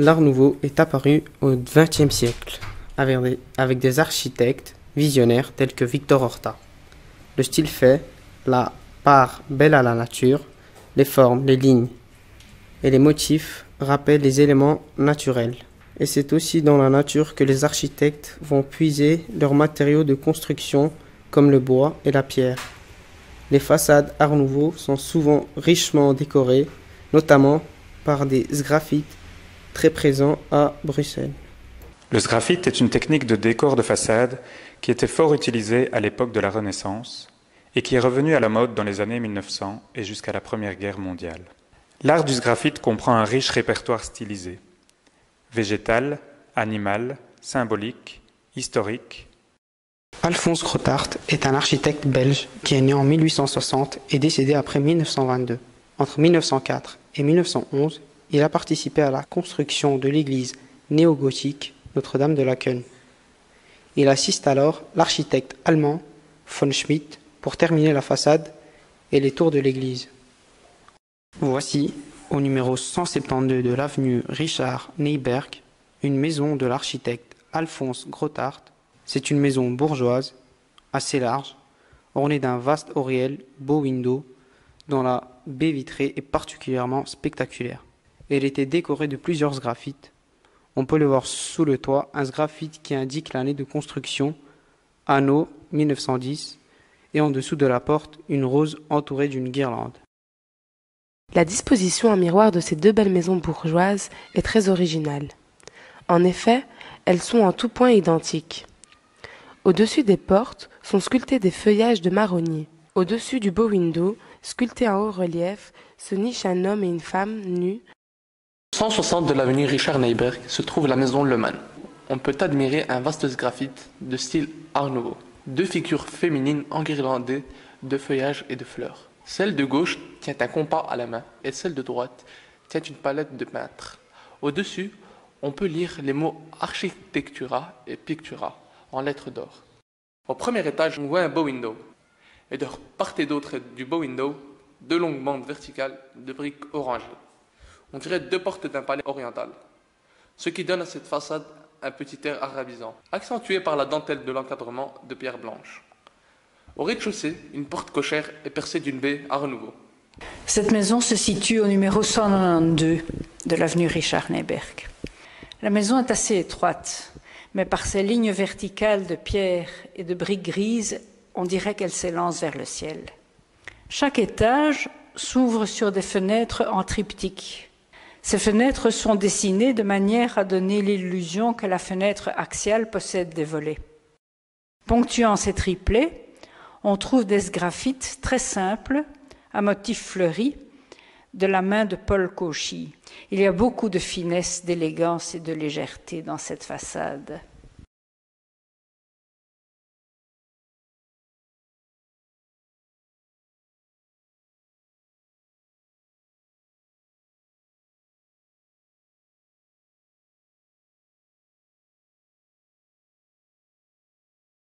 L'Art nouveau est apparu au XXe siècle, avec des architectes visionnaires tels que Victor Horta. Le style fait la part belle à la nature, les formes, les lignes et les motifs rappellent les éléments naturels. Et c'est aussi dans la nature que les architectes vont puiser leurs matériaux de construction comme le bois et la pierre. Les façades Art nouveau sont souvent richement décorées, notamment par des sgraffites très présents à Bruxelles. Le sgraffite est une technique de décor de façade qui était fort utilisée à l'époque de la Renaissance et qui est revenue à la mode dans les années 1900 et jusqu'à la Première Guerre mondiale. L'art du sgraffite comprend un riche répertoire stylisé, végétal, animal, symbolique, historique. Alphonse Grotart est un architecte belge qui est né en 1860 et décédé après 1922. Entre 1904 et 1911, il a participé à la construction de l'église néo-gothique Notre-Dame de Laken. Il assiste alors l'architecte allemand von Schmidt pour terminer la façade et les tours de l'église. Voici, au numéro 172 de l'avenue Richard Neyberg, une maison de l'architecte Alphonse Grotart. C'est une maison bourgeoise, assez large, ornée d'un vaste oriel beau window, dont la baie vitrée est particulièrement spectaculaire. Elle était décorée de plusieurs sgraffites. On peut le voir sous le toit, un sgraffite qui indique l'année de construction, anno 1910, et en dessous de la porte, une rose entourée d'une guirlande. La disposition en miroir de ces deux belles maisons bourgeoises est très originale. En effet, elles sont en tout point identiques. Au-dessus des portes sont sculptés des feuillages de marronnier. Au-dessus du beau window, sculpté en haut relief, se nichent un homme et une femme nus. 160 de l'avenue Richard Neyberg se trouve la maison Lehmann. On peut admirer un vaste sgraffite de style Art nouveau. Deux figures féminines enguirlandées de feuillages et de fleurs. Celle de gauche tient un compas à la main et celle de droite tient une palette de peintre. Au-dessus, on peut lire les mots Architectura et Pictura en lettres d'or. Au premier étage, on voit un bow window. Et de part et d'autre du bow window, deux longues bandes verticales de briques orangées. On dirait deux portes d'un palais oriental. Ce qui donne à cette façade un petit air arabisant, accentué par la dentelle de l'encadrement de pierre blanche. Au rez-de-chaussée, une porte cochère est percée d'une baie Art nouveau. Cette maison se situe au numéro 192 de l'avenue Richard Neyberg. La maison est assez étroite, mais par ses lignes verticales de pierre et de briques grises, on dirait qu'elle s'élance vers le ciel. Chaque étage s'ouvre sur des fenêtres en triptyque. Ces fenêtres sont dessinées de manière à donner l'illusion que la fenêtre axiale possède des volets. Ponctuant ces triplets, on trouve des sgraffites très simples, à motifs fleuris, de la main de Paul Cauchy. Il y a beaucoup de finesse, d'élégance et de légèreté dans cette façade.